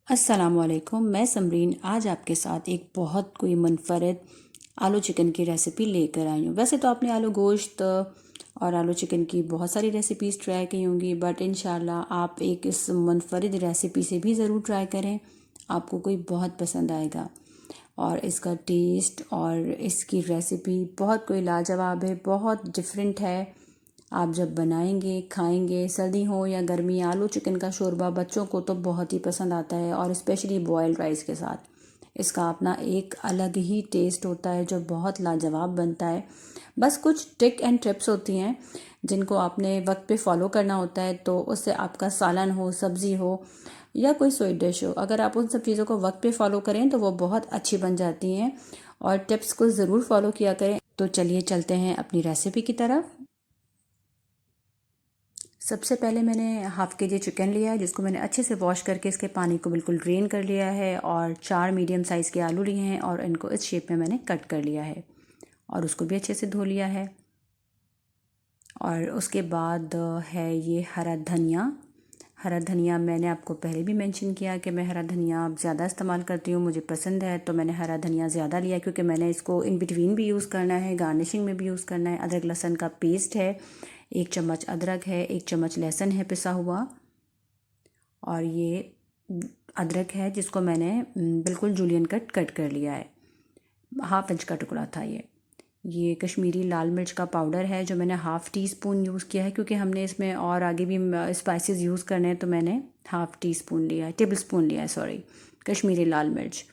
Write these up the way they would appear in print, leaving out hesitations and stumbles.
अस्सलामुअलैकुम, मैं समरीन आज आपके साथ एक बहुत कोई मुनफरद आलू चिकन की रेसिपी लेकर आई हूँ। वैसे तो आपने आलू गोश्त और आलू चिकन की बहुत सारी रेसिपीज़ ट्राई की होंगी, बट इंशाल्लाह आप एक इस मुनफरद रेसिपी से भी ज़रूर ट्राई करें, आपको कोई बहुत पसंद आएगा। और इसका टेस्ट और इसकी रेसिपी बहुत कोई लाजवाब है, बहुत डिफरेंट है। आप जब बनाएंगे खाएंगे, सर्दी हो या गर्मी, आलू चिकन का शोरबा बच्चों को तो बहुत ही पसंद आता है, और स्पेशली बॉयल्ड राइस के साथ इसका अपना एक अलग ही टेस्ट होता है जो बहुत लाजवाब बनता है। बस कुछ ट्रिक एंड टिप्स होती हैं जिनको आपने वक्त पे फॉलो करना होता है, तो उससे आपका सालन हो, सब्ज़ी हो या कोई स्वीट डिश हो, अगर आप उन सब चीज़ों को वक्त पे फॉलो करें तो वो बहुत अच्छी बन जाती हैं। और टिप्स को ज़रूर फॉलो किया करें। तो चलिए चलते हैं अपनी रेसिपी की तरफ। सबसे पहले मैंने हाफ़ के जी चिकन लिया है, जिसको मैंने अच्छे से वॉश करके इसके पानी को बिल्कुल ड्रेन कर लिया है, और 4 मीडियम साइज़ के आलू लिए हैं और इनको इस शेप में मैंने कट कर लिया है और उसको भी अच्छे से धो लिया है। और उसके बाद है ये हरा धनिया। हरा धनिया मैंने आपको पहले भी मेंशन किया कि मैं हरा धनिया ज़्यादा इस्तेमाल करती हूँ, मुझे पसंद है, तो मैंने हरा धनिया ज़्यादा लिया क्योंकि मैंने इसको इन बिटवीन भी यूज़ करना है, गार्निशिंग में भी यूज़ करना है। अदरक लहसुन का पेस्ट है, 1 चम्मच अदरक है, 1 चम्मच लहसुन है पिसा हुआ, और ये अदरक है जिसको मैंने बिल्कुल जूलियन कट कर लिया है। हाफ इंच का टुकड़ा था ये कश्मीरी लाल मिर्च का पाउडर है जो मैंने हाफ़ टी स्पून यूज़ किया है, क्योंकि हमने इसमें और आगे भी स्पाइसेस यूज़ करने हैं, तो मैंने हाफ़ टी स्पून लिया है, टेबल स्पून लिया है, सॉरी, कश्मीरी लाल मिर्च।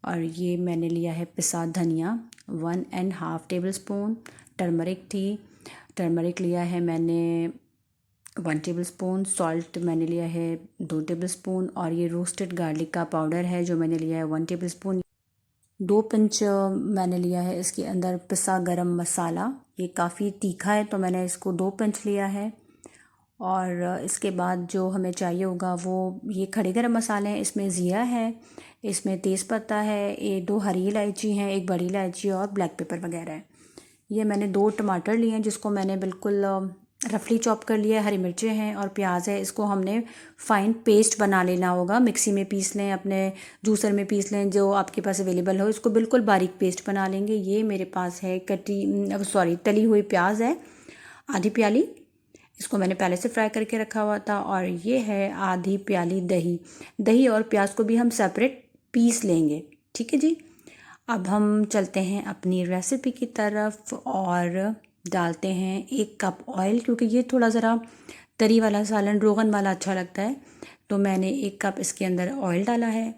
और ये मैंने लिया है पिसा धनिया, 1.5 टेबल स्पून। टर्मरिक थी, टर्मरिक लिया है मैंने 1 टेबल स्पून। सॉल्ट मैंने लिया है 2 टेबल स्पून। और ये रोस्टेड गार्लिक का पाउडर है जो मैंने लिया है 1 टेबल स्पून। 2 पिंच मैंने लिया है इसके अंदर पिसा गरम मसाला, ये काफ़ी तीखा है तो मैंने इसको 2 पिंच लिया है। और इसके बाद जो हमें चाहिए होगा वो ये खड़े गरम मसाले हैं, इसमें ज़ीरा है, इसमें तेज़पत्ता है, ये 2 हरी इलायची हैं, 1 बड़ी इलायची और ब्लैक पेपर वगैरह है। ये मैंने 2 टमाटर लिए हैं जिसको मैंने बिल्कुल रफली चॉप कर लिया है। हरी मिर्चें हैं और प्याज है, इसको हमने फ़ाइन पेस्ट बना लेना होगा। मिक्सी में पीस लें, अपने जूसर में पीस लें, जो आपके पास अवेलेबल हो, इसको बिल्कुल बारीक पेस्ट बना लेंगे। ये मेरे पास है तली हुई प्याज है आधी प्याली, इसको मैंने पहले से फ्राई करके रखा हुआ था। और ये है आधी प्याली दही। दही और प्याज को भी हम सेपरेट पीस लेंगे, ठीक है जी। अब हम चलते हैं अपनी रेसिपी की तरफ और डालते हैं 1 कप ऑयल, क्योंकि ये थोड़ा ज़रा तरी वाला सालन, रोगन वाला अच्छा लगता है, तो मैंने 1 कप इसके अंदर ऑयल डाला है।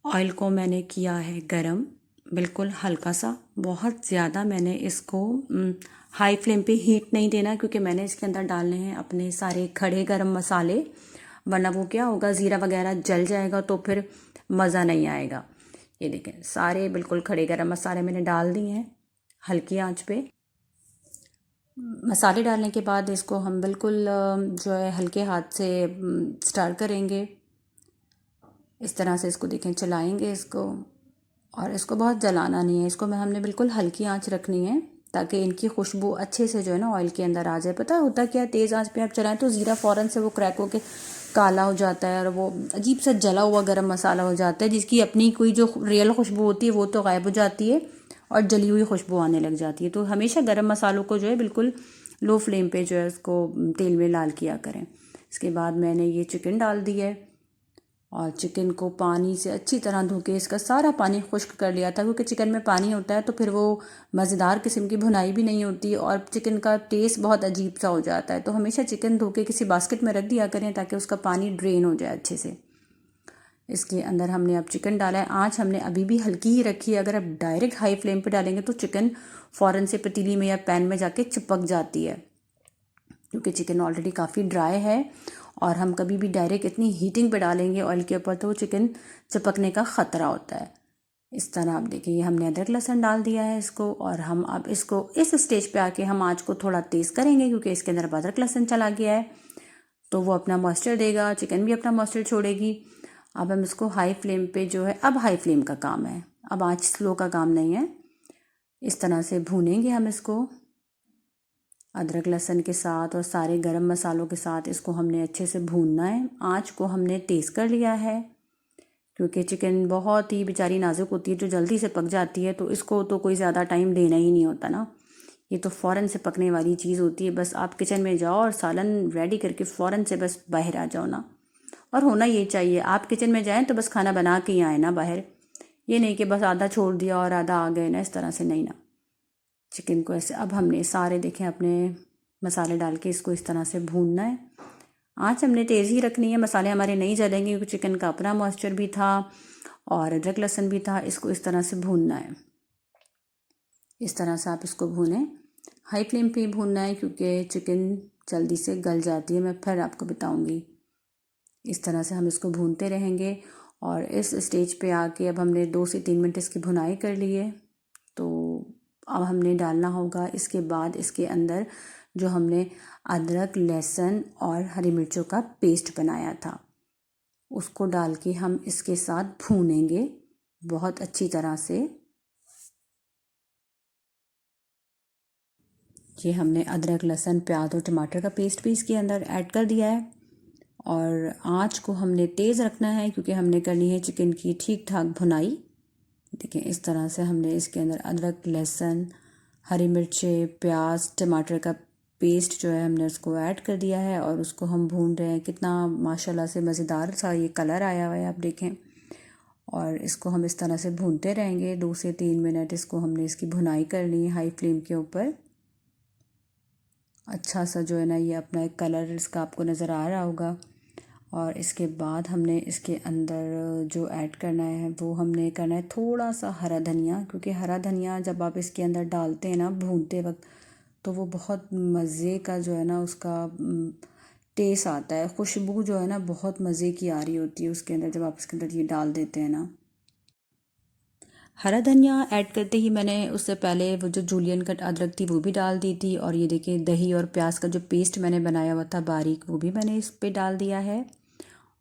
ऑयल को मैंने किया है गरम, बिल्कुल हल्का सा, बहुत ज़्यादा मैंने इसको हाई फ्लेम पे हीट नहीं देना, क्योंकि मैंने इसके अंदर डालने हैं अपने सारे खड़े गरम मसाले, वरना वो क्या होगा, ज़ीरा वगैरह जल जाएगा तो फिर मज़ा नहीं आएगा। ये देखें, सारे बिल्कुल खड़े गरम मसाले मैंने डाल दिए हैं हल्की आंच पे। मसाले डालने के बाद इसको हम बिल्कुल जो है हल्के हाथ से स्टर करेंगे। इस तरह से इसको देखें, चलाएंगे इसको, और इसको बहुत जलाना नहीं है, इसको हमने बिल्कुल हल्की आंच रखनी है ताकि इनकी खुशबू अच्छे से जो है ना ऑयल के अंदर आ जाए। पता होता क्या, तेज़ आंच पे आप चलाएं तो ज़ीरा फ़ौरन से वो क्रैक होके काला हो जाता है और वो अजीब सा जला हुआ गरम मसाला हो जाता है, जिसकी अपनी कोई जो रियल खुशबू होती है वो तो गायब हो जाती है और जली हुई खुशबू आने लग जाती है। तो हमेशा गरम मसालों को जो है बिल्कुल लो फ्लेम पे जो है उसको तेल में लाल किया करें। इसके बाद मैंने ये चिकन डाल दिया है और चिकन को पानी से अच्छी तरह धो के इसका सारा पानी खुश्क कर लिया था, क्योंकि चिकन में पानी होता है तो फिर वो मज़ेदार किस्म की भुनाई भी नहीं होती और चिकन का टेस्ट बहुत अजीब सा हो जाता है। तो हमेशा चिकन धो के किसी बास्केट में रख दिया करें ताकि उसका पानी ड्रेन हो जाए अच्छे से। इसके अंदर हमने अब चिकन डाला है, आँच हमने अभी भी हल्की ही रखी है। अगर आप डायरेक्ट हाई फ्लेम पर डालेंगे तो चिकन फ़ौरन से पतीली में या पैन में जाके चिपक जाती है, क्योंकि चिकन ऑलरेडी काफ़ी ड्राई है, और हम कभी भी डायरेक्ट इतनी हीटिंग पे डालेंगे ऑयल के ऊपर तो चिकन चिपकने का ख़तरा होता है। इस तरह आप देखिए, हमने अदरक लहसुन डाल दिया है इसको, और हम अब इसको इस स्टेज पे आके हम आँच को थोड़ा तेज़ करेंगे, क्योंकि इसके अंदर अब अदरक लहसुन चला गया है तो वो अपना मॉइस्चर देगा, चिकन भी अपना मॉइस्चर छोड़ेगी। अब हम इसको हाई फ्लेम पे जो है, अब हाई फ्लेम का काम है, अब आँच स्लो का काम नहीं है। इस तरह से भूनेंगे हम इसको अदरक लहसुन के साथ और सारे गरम मसालों के साथ इसको हमने अच्छे से भूनना है। आँच को हमने तेज़ कर लिया है क्योंकि चिकन बहुत ही बेचारी नाजुक होती है जो जल्दी से पक जाती है, तो इसको तो कोई ज़्यादा टाइम देना ही नहीं होता ना। ये तो फ़ौरन से पकने वाली चीज़ होती है। बस आप किचन में जाओ और सालन रेडी करके फ़ौरन से बस बाहर आ जाओ ना। और होना ये चाहिए, आप किचन में जाएं तो बस खाना बना के ही आए ना बाहर। ये नहीं कि बस आधा छोड़ दिया और आधा आ गए ना, इस तरह से नहीं ना। चिकन को ऐसे अब हमने सारे देखें अपने मसाले डाल के इसको इस तरह से भूनना है। आँच हमने तेज़ ही रखनी है, मसाले हमारे नहीं जलेंगे क्योंकि चिकन का अपना मॉइस्चर भी था और अदरक लहसुन भी था। इसको इस तरह से भूनना है। इस तरह से आप इसको भूनें, हाई फ्लेम पे भूनना है क्योंकि चिकन जल्दी से गल जाती है। मैं फिर आपको बताऊंगी। इस तरह से हम इसको भूनते रहेंगे और इस स्टेज पे आके अब हमने 2 से 3 मिनट इसकी भुनाई कर ली है। तो अब हमने डालना होगा इसके बाद इसके अंदर जो हमने अदरक लहसुन और हरी मिर्चों का पेस्ट बनाया था, उसको डाल के हम इसके साथ भूनेंगे बहुत अच्छी तरह से। ये हमने अदरक लहसुन प्याज और टमाटर का पेस्ट भी इसके अंदर ऐड कर दिया है और आँच को हमने तेज़ रखना है क्योंकि हमने करनी है चिकन की ठीक ठाक भुनाई। देखिए इस तरह से हमने इसके अंदर अदरक लहसुन हरी मिर्चें प्याज टमाटर का पेस्ट जो है हमने उसको ऐड कर दिया है और उसको हम भून रहे हैं। कितना माशाल्लाह से मज़ेदार सा ये कलर आया हुआ है, आप देखें। और इसको हम इस तरह से भूनते रहेंगे 2 से 3 मिनट। इसको हमने इसकी भुनाई करनी है हाई फ्लेम के ऊपर। अच्छा सा जो है ना ये अपना एक कलर इसका आपको नज़र आ रहा होगा। और इसके बाद हमने इसके अंदर जो ऐड करना है वो हमने करना है थोड़ा सा हरा धनिया, क्योंकि हरा धनिया जब आप इसके अंदर डालते हैं ना भूनते वक्त तो वो बहुत मज़े का जो है ना उसका टेस्ट आता है। खुशबू जो है ना बहुत मज़े की आ रही होती है उसके अंदर जब आप इसके अंदर ये डाल देते हैं ना। हरा धनिया ऐड करते ही मैंने उससे पहले वो जो जूलियन कट अदरक थी वो भी डाल दी थी। और ये देखिए दही और प्याज का जो पेस्ट मैंने बनाया हुआ था बारीक, वो भी मैंने इस पे डाल दिया है।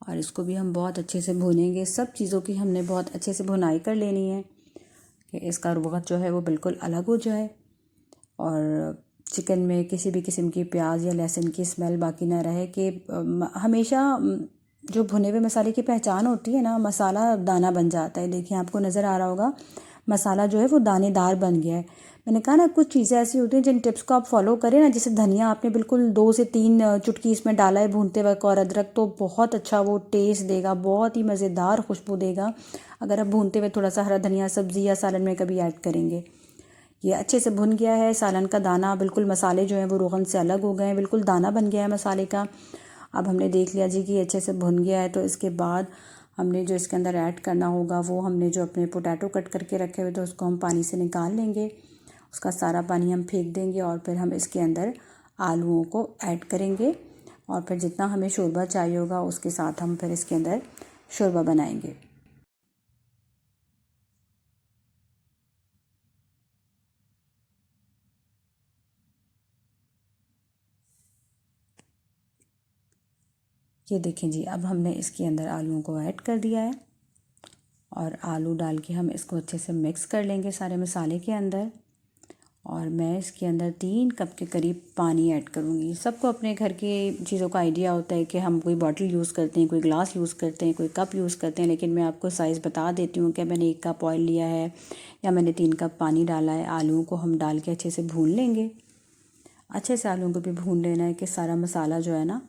और इसको भी हम बहुत अच्छे से भूनेंगे। सब चीज़ों की हमने बहुत अच्छे से भुनाई कर लेनी है कि इसका वक्त जो है वो बिल्कुल अलग हो जाए और चिकन में किसी भी किस्म की प्याज या लहसुन की स्मेल बाकी ना रहे। कि हमेशा जो भुने हुए मसाले की पहचान होती है ना, मसाला दाना बन जाता है। देखिए आपको नज़र आ रहा होगा मसाला जो है वो दानेदार बन गया है। मैंने कहा ना कुछ चीज़ें ऐसी होती हैं जिन टिप्स को आप फॉलो करें ना, जैसे धनिया आपने बिल्कुल 2 से 3 चुटकी इसमें डाला है भूनते वक्त, और अदरक तो बहुत अच्छा वो टेस्ट देगा, बहुत ही मज़ेदार खुशबू देगा अगर आप भूनते हुए थोड़ा सा हरा धनिया सब्ज़ी या सालन में कभी ऐड करेंगे। ये अच्छे से भुन गया है। सालन का दाना बिल्कुल, मसाले जो हैं वो रोगन से अलग हो गए हैं, बिल्कुल दाना बन गया है मसाले का। अब हमने देख लिया जी कि अच्छे से भुन गया है। तो इसके बाद हमने जो इसके अंदर ऐड करना होगा वो हमने जो अपने पोटैटो कट करके रखे हुए थे उसको हम पानी से निकाल लेंगे। उसका सारा पानी हम फेंक देंगे और फिर हम इसके अंदर आलूओं को ऐड करेंगे और फिर जितना हमें शोरबा चाहिए होगा उसके साथ हम फिर इसके अंदर शोरबा बनाएंगे। ये देखें जी, अब हमने इसके अंदर आलूओं को ऐड कर दिया है और आलू डाल के हम इसको अच्छे से मिक्स कर लेंगे सारे मसाले के अंदर। और मैं इसके अंदर 3 कप के करीब पानी ऐड करूँगी। सबको अपने घर की चीज़ों का आइडिया होता है कि हम कोई बॉटल यूज़ करते हैं, कोई ग्लास यूज़ करते हैं, कोई कप यूज़ करते हैं, लेकिन मैं आपको साइज़ बता देती हूँ कि मैंने 1 कप ऑयल लिया है या मैंने 3 कप पानी डाला है। आलूओं को हम डाल के अच्छे से भून लेंगे। अच्छे से आलूओं को भी भून लेना है कि सारा मसाला जो है ना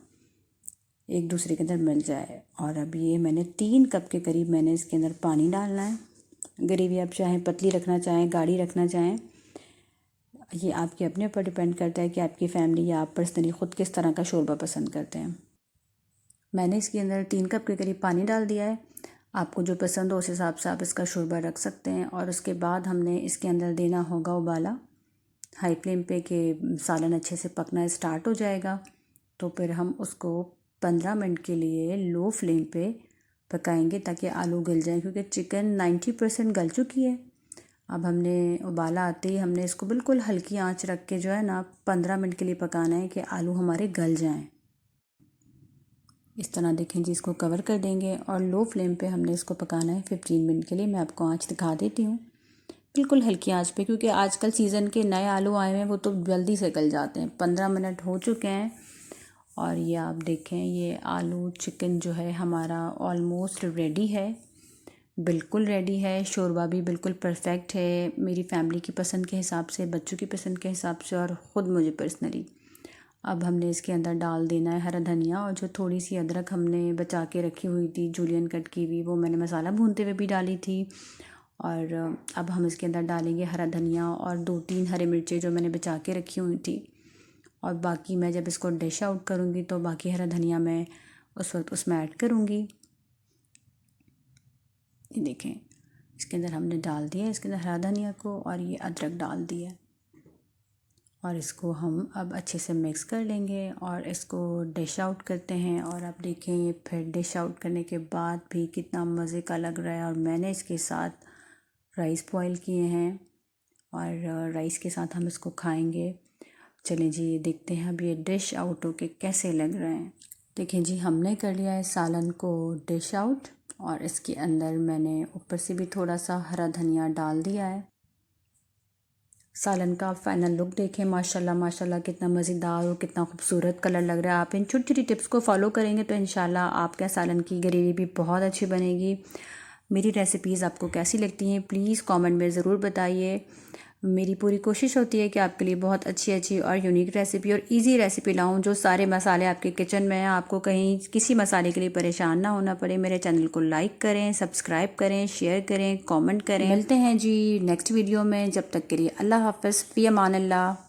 एक दूसरे के अंदर मिल जाए। और अब ये मैंने 3 कप के करीब मैंने इसके अंदर पानी डालना है। ग्रेवी आप चाहें पतली रखना चाहें गाढ़ी रखना चाहें, ये आपके अपने ऊपर डिपेंड करता है कि आपकी फैमिली या आप पर्सनली ख़ुद किस तरह का शोरबा पसंद करते हैं। मैंने इसके अंदर 3 कप के करीब पानी डाल दिया है। आपको जो पसंद हो उस हिसाब से आप इसका शोरबा रख सकते हैं। और उसके बाद हमने इसके अंदर देना होगा उबाला हाई फ्लेम पे कि सालन अच्छे से पकना स्टार्ट हो जाएगा। तो फिर हम उसको 15 मिनट के लिए लो फ्लेम पे पकाएंगे ताकि आलू गल जाएं, क्योंकि चिकन 90% गल चुकी है। अब हमने उबाला आते ही हमने इसको बिल्कुल हल्की आंच रख के जो है ना 15 मिनट के लिए पकाना है कि आलू हमारे गल जाएं। इस तरह देखें जी, इसको कवर कर देंगे और लो फ्लेम पे हमने इसको पकाना है 15 मिनट के लिए। मैं आपको आंच दिखा देती हूँ। बिल्कुल हल्की आंच पे, क्योंकि आजकल सीज़न के नए आलू आए हैं वो तो जल्दी से गल जाते हैं। 15 मिनट हो चुके हैं और ये आप देखें, ये आलू चिकन जो है हमारा ऑलमोस्ट रेडी है, बिल्कुल रेडी है। शोरबा भी बिल्कुल परफेक्ट है मेरी फैमिली की पसंद के हिसाब से, बच्चों की पसंद के हिसाब से और ख़ुद मुझे पर्सनली। अब हमने इसके अंदर डाल देना है हरा धनिया, और जो थोड़ी सी अदरक हमने बचा के रखी हुई थी जूलियन कट की हुई, वो मैंने मसाला भूनते हुए भी डाली थी। और अब हम इसके अंदर डालेंगे हरा धनिया और 2-3 हरी मिर्चें जो मैंने बचा के रखी हुई थी। और बाकी मैं जब इसको डिश आउट करूँगी तो बाकी हरा धनिया मैं उस वक्त उसमें ऐड करूँगी। ये देखें, इसके अंदर हमने डाल दिया, इसके अंदर हरा धनिया को, और ये अदरक डाल दिया, और इसको हम अब अच्छे से मिक्स कर लेंगे और इसको डिश आउट करते हैं। और आप देखें फिर डिश आउट करने के बाद भी कितना मज़े का लग रहा है। और मैंने इसके साथ राइस बॉईल किए हैं और राइस के साथ हम इसको खाएंगे। चलें जी, ये देखते हैं अब ये डिश आउट होके कैसे लग रहे हैं। देखें जी, हमने कर लिया है सालन को डिश आउट, और इसके अंदर मैंने ऊपर से भी थोड़ा सा हरा धनिया डाल दिया है। सालन का फाइनल लुक देखें, माशाल्लाह माशाल्लाह कितना मज़ेदार और कितना खूबसूरत कलर लग रहा है। आप इन छोटी छोटी टिप्स को फॉलो करेंगे तो इंशाल्लाह आपके सालन की ग्रेवी भी बहुत अच्छी बनेगी। मेरी रेसिपीज़ आपको कैसी लगती हैं प्लीज़ कमेंट में ज़रूर बताइए। मेरी पूरी कोशिश होती है कि आपके लिए बहुत अच्छी अच्छी और यूनिक रेसिपी और इजी रेसिपी लाऊं, जो सारे मसाले आपके किचन में हैं, आपको कहीं किसी मसाले के लिए परेशान ना होना पड़े। मेरे चैनल को लाइक करें, सब्सक्राइब करें, शेयर करें, कमेंट करें। मिलते हैं जी नेक्स्ट वीडियो में, जब तक के लिए अल्लाह हाफ़िज़, फ़ी अमान अल्लाह।